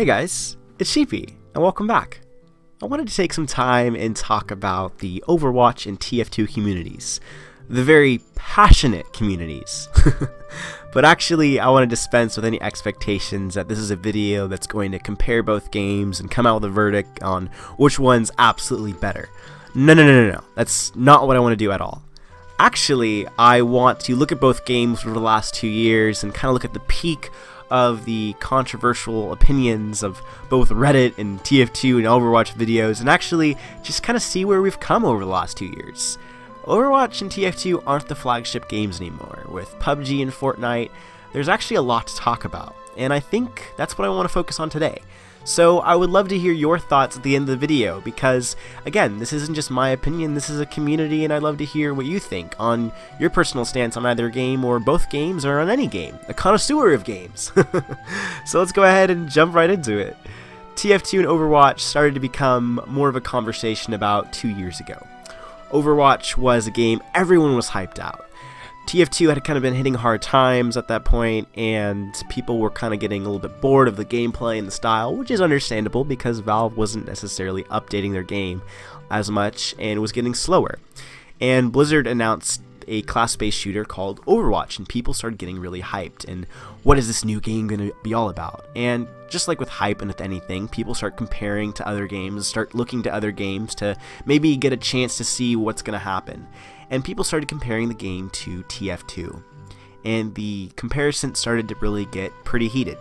Hey guys, it's Sheepy, and welcome back. I wanted to take some time and talk about the Overwatch and TF2 communities. The very passionate communities. But actually, I want to dispense with any expectations that this is a video that's going to compare both games and come out with a verdict on which one's absolutely better. No. That's not what I want to do at all. Actually, I want to look at both games over the last 2 years and kind of look at the peak of the controversial opinions of both Reddit and TF2 and Overwatch videos, and actually just kind of see where we've come over the last 2 years. Overwatch and TF2 aren't the flagship games anymore. With PUBG and Fortnite, there's actually a lot to talk about, and I think that's what I want to focus on today. So I would love to hear your thoughts at the end of the video, because again, this isn't just my opinion, this is a community, and I'd love to hear what you think on your personal stance on either game or both games or on any game. A connoisseur of games. So let's go ahead and jump right into it. TF2 and Overwatch started to become more of a conversation about 2 years ago. Overwatch was a game everyone was hyped out. TF2 had kind of been hitting hard times at that point, and people were kind of getting a little bit bored of the gameplay and the style, which is understandable because Valve wasn't necessarily updating their game as much and it was getting slower. And Blizzard announced a class-based shooter called Overwatch, and people started getting really hyped, and what is this new game going to be all about? And just like with hype and with anything, people start comparing to other games, start looking to other games to maybe get a chance to see what's going to happen. And people started comparing the game to TF2, and the comparison started to really get pretty heated.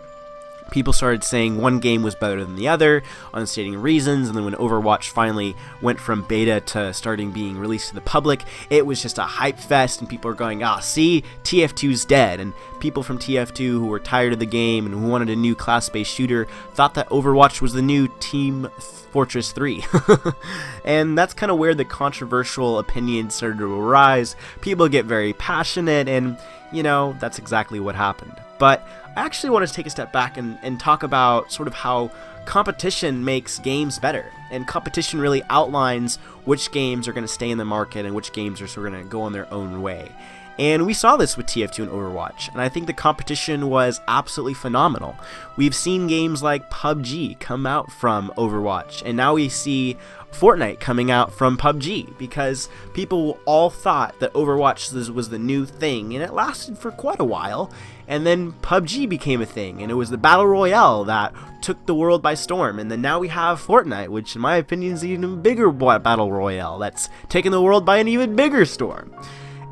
People started saying one game was better than the other, stating reasons, and then when Overwatch finally went from beta to starting being released to the public, it was just a hype fest, and people were going, see, TF2's dead, and people from TF2 who were tired of the game and who wanted a new class-based shooter thought that Overwatch was the new Team Fortress 3. And that's kind of where the controversial opinions started to arise. People get very passionate, and, you know, that's exactly what happened. But I actually want to take a step back and talk about sort of how competition makes games better. And competition really outlines which games are going to stay in the market and which games are sort of going to go on their own way. And we saw this with TF2 and Overwatch, and I think the competition was absolutely phenomenal. We've seen games like PUBG come out from Overwatch, and now we see Fortnite coming out from PUBG, because people all thought that Overwatch was the new thing, and it lasted for quite a while, and then PUBG became a thing, and it was the Battle Royale that took the world by storm, and then now we have Fortnite, which in my opinion is an even bigger Battle Royale that's taken the world by an even bigger storm.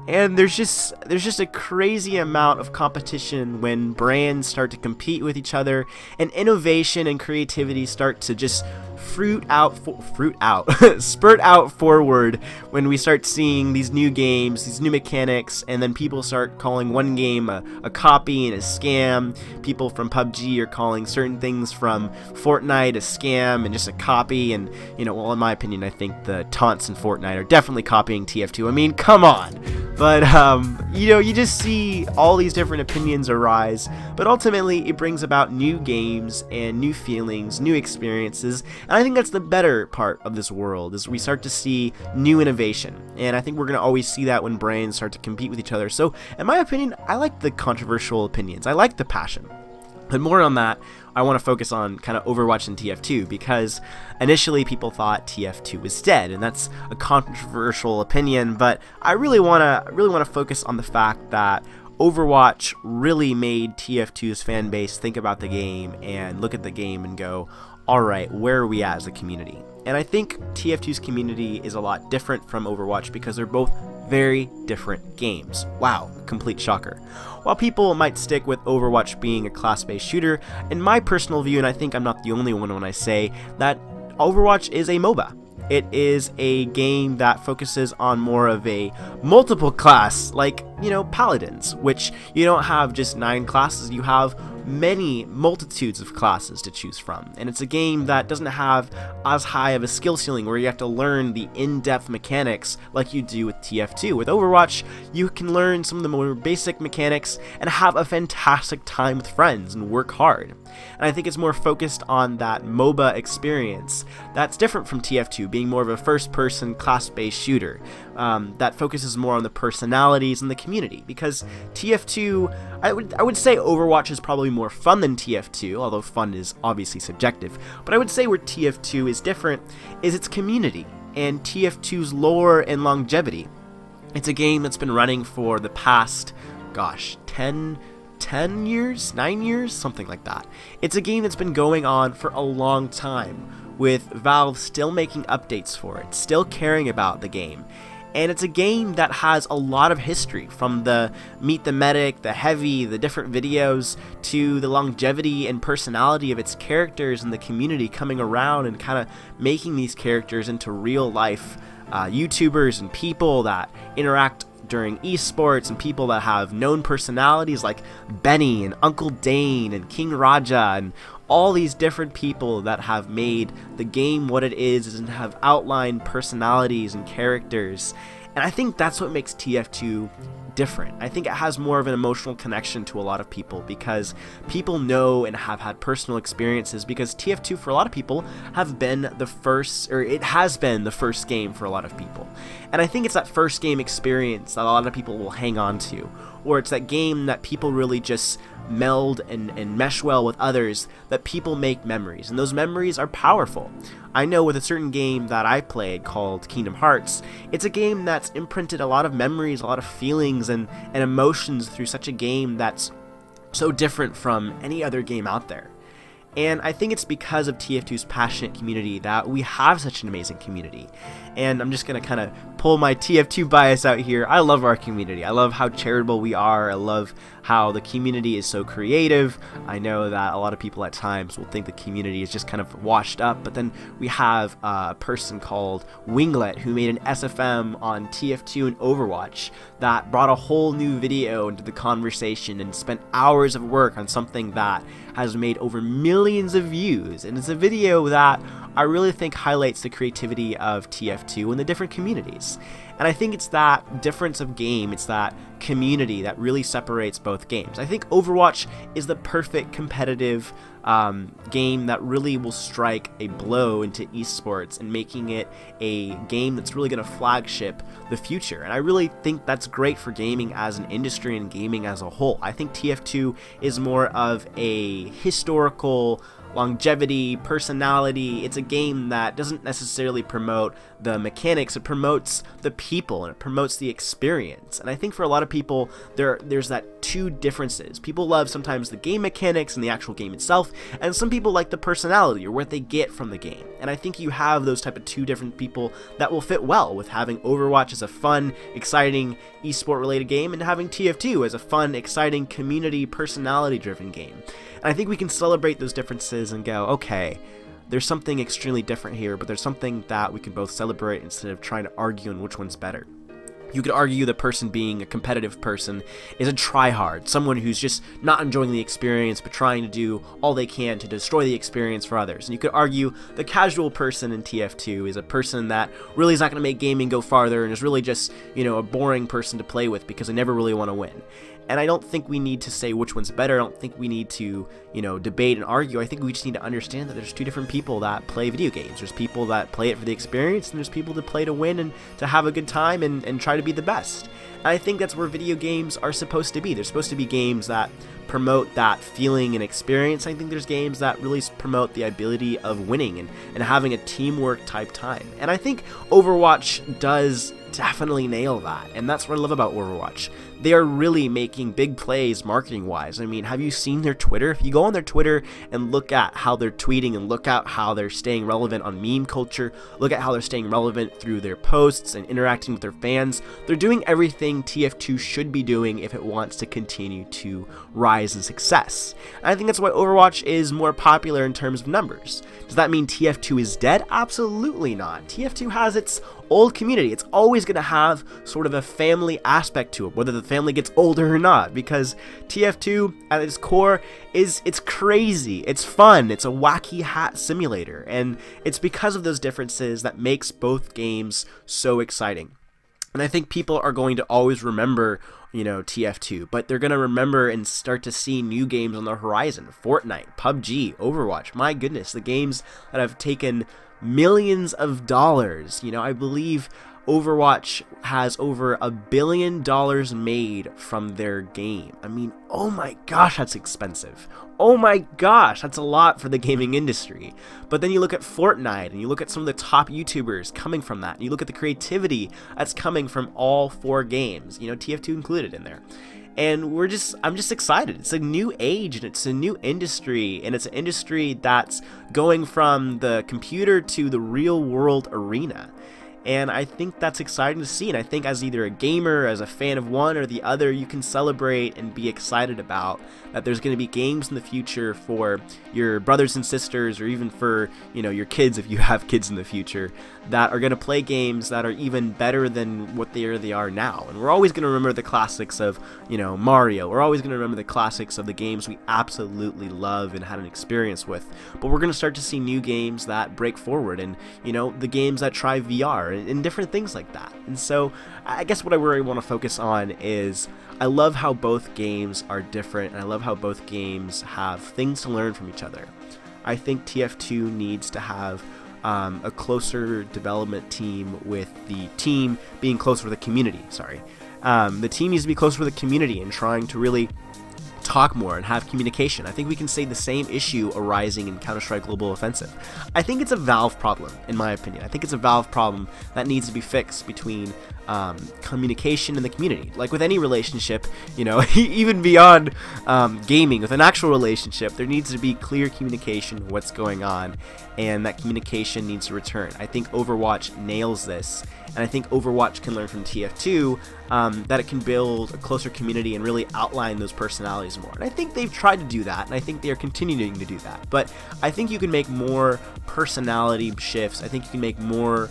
And there's just a crazy amount of competition when brands start to compete with each other, and innovation and creativity start to just spurt out forward when we start seeing these new games, these new mechanics, and then people start calling one game a copy and a scam. People from PUBG are calling certain things from Fortnite a scam and just a copy, and, you know, well, in my opinion, I think the taunts in Fortnite are definitely copying TF2. I mean, come on. But, you know, you just see all these different opinions arise, but ultimately it brings about new games and new feelings, new experiences, and I think that's the better part of this world, is we start to see new innovation, and I think we're going to always see that when brands start to compete with each other. So, in my opinion, I like the controversial opinions, I like the passion. But more on that, I want to focus on kind of Overwatch and TF2, because initially people thought TF2 was dead, and that's a controversial opinion, but I really want to focus on the fact that Overwatch really made TF2's fan base think about the game and look at the game and go, alright, where are we at as a community? And I think TF2's community is a lot different from Overwatch because they're both very different games. Wow, complete shocker. While people might stick with Overwatch being a class-based shooter, in my personal view, and I think I'm not the only one when I say that Overwatch is a MOBA. It is a game that focuses on more of a multiple class, like, you know, Paladins, which you don't have just 9 classes, you have multitudes of classes to choose from, and it's a game that doesn't have as high of a skill ceiling where you have to learn the in-depth mechanics like you do with TF2. With Overwatch, you can learn some of the more basic mechanics and have a fantastic time with friends and work hard. And I think it's more focused on that MOBA experience that's different from TF2 being more of a first-person class-based shooter that focuses more on the personalities and the community, because TF2, I would say Overwatch is probably more fun than TF2, although fun is obviously subjective, but I would say where TF2 is different is its community and TF2's lore and longevity. It's a game that's been running for the past, gosh, 10 years, 9 years, something like that. It's a game that's been going on for a long time, with Valve still making updates for it, still caring about the game. And it's a game that has a lot of history, from the Meet the Medic, the Heavy, the different videos, to the longevity and personality of its characters and the community coming around and kind of making these characters into real life YouTubers and people that interact during esports, and people that have known personalities like Benny and Uncle Dane and King Raja, and all these different people that have made the game what it is and have outlined personalities and characters. And I think that's what makes TF2 different. I think it has more of an emotional connection to a lot of people, because people know and have had personal experiences, because TF2 for a lot of people have been the first, or it has been the first game for a lot of people. And I think it's that first game experience that a lot of people will hang on to, or it's that game that people really just meld and mesh well with others, that people make memories, and those memories are powerful. I know with a certain game that I played called Kingdom Hearts, it's a game that's imprinted a lot of memories, a lot of feelings and emotions through such a game that's so different from any other game out there. And I think it's because of TF2's passionate community that we have such an amazing community. And I'm just going to kind of pull my TF2 bias out here. I love our community. I love how charitable we are. I love how the community is so creative. I know that a lot of people at times will think the community is just kind of washed up, but then we have a person called Winglet who made an SFM on TF2 and Overwatch that brought a whole new video into the conversation and spent hours of work on something that has made over millions of views. And it's a video that I really think highlights the creativity of TF2 and the different communities. And I think it's that difference of game, it's that community that really separates both games. I think Overwatch is the perfect competitive game that really will strike a blow into esports and making it a game that's really going to flagship the future. And I really think that's great for gaming as an industry and gaming as a whole. I think TF2 is more of a historical longevity, personality. It's a game that doesn't necessarily promote the mechanics, it promotes the people and it promotes the experience. And I think for a lot of people there's that two differences. People love sometimes the game mechanics and the actual game itself, and some people like the personality or what they get from the game. And I think you have those type of two different people that will fit well with having Overwatch as a fun, exciting esport related game, and having TF2 as a fun, exciting, community, personality driven game. And I think we can celebrate those differences and go, okay, there's something extremely different here, but there's something that we can both celebrate instead of trying to argue on which one's better. You could argue the person being a competitive person is a tryhard, someone who's just not enjoying the experience but trying to do all they can to destroy the experience for others. And you could argue the casual person in TF2 is a person that really is not going to make gaming go farther and is really just, you know, a boring person to play with because they never really want to win. And I don't think we need to say which one's better. I don't think we need to, you know, debate and argue. I think we just need to understand that there's two different people that play video games. There's people that play it for the experience, and there's people that play to win and to have a good time and try to be the best. And I think that's where video games are supposed to be. They're supposed to be games that promote that feeling and experience. I think there's games that really promote the ability of winning and having a teamwork type time. And I think Overwatch does definitely nail that, and that's what I love about Overwatch. They are really making big plays marketing wise. I mean, have you seen their Twitter? If you go on their Twitter and look at how they're tweeting and look at how they're staying relevant on meme culture, look at how they're staying relevant through their posts and interacting with their fans, they're doing everything TF2 should be doing if it wants to continue to rise in success. And I think that's why Overwatch is more popular in terms of numbers. Does that mean TF2 is dead? Absolutely not. TF2 has its old community. It's always going to have sort of a family aspect to it, whether the family gets older or not, because TF2 at its core it's crazy, it's fun, it's a wacky hat simulator, and it's because of those differences that makes both games so exciting. And I think people are going to always remember, you know, TF2, but they're going to remember and start to see new games on the horizon. Fortnite, PUBG, Overwatch, my goodness, the games that have taken millions of dollars. You know, I believe Overwatch has over $1 billion made from their game. I mean, oh my gosh, that's expensive. Oh my gosh, that's a lot for the gaming industry. But then you look at Fortnite and you look at some of the top YouTubers coming from that. And you look at the creativity that's coming from all 4 games, you know, TF2 included in there. And I'm just excited. It's a new age and it's a new industry, and it's an industry that's going from the computer to the real world arena. And I think that's exciting to see, and I think as either a gamer, as a fan of one or the other, you can celebrate and be excited about that there's going to be games in the future for your brothers and sisters, or even for, you know, your kids if you have kids in the future, that are going to play games that are even better than what they are now. And we're always going to remember the classics of, you know, Mario. We're always going to remember the classics of the games we absolutely love and had an experience with. But we're going to start to see new games that break forward, and, you know, the games that try VR and different things like that. And so I guess what I really want to focus on is I love how both games are different, and I love how both games have things to learn from each other. I think TF2 needs to have a closer development team, with the team being closer to the community. The team needs to be closer to the community and trying to really talk more and have communication. I think we can say the same issue arising in Counter-Strike Global Offensive. I think it's a Valve problem, in my opinion. I think it's a Valve problem that needs to be fixed between communication in the community. Like with any relationship, you know, even beyond gaming, with an actual relationship, there needs to be clear communication of what's going on, and that communication needs to return. I think Overwatch nails this, and I think Overwatch can learn from TF2 that it can build a closer community and really outline those personalities more. And I think they've tried to do that, and I think they are continuing to do that. But I think you can make more personality shifts. I think you can make more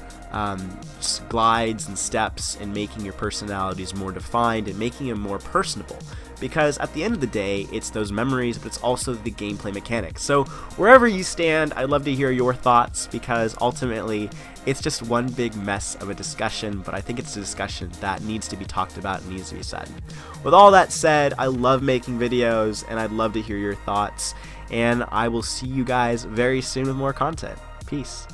glides and steps in making your personalities more defined and making them more personable. Because at the end of the day, it's those memories, but it's also the gameplay mechanics. So wherever you stand, I'd love to hear your thoughts, because ultimately it's just one big mess of a discussion, but I think it's a discussion that needs to be talked about and needs to be said. With all that said, I love making videos, and I'd love to hear your thoughts, and I will see you guys very soon with more content. Peace.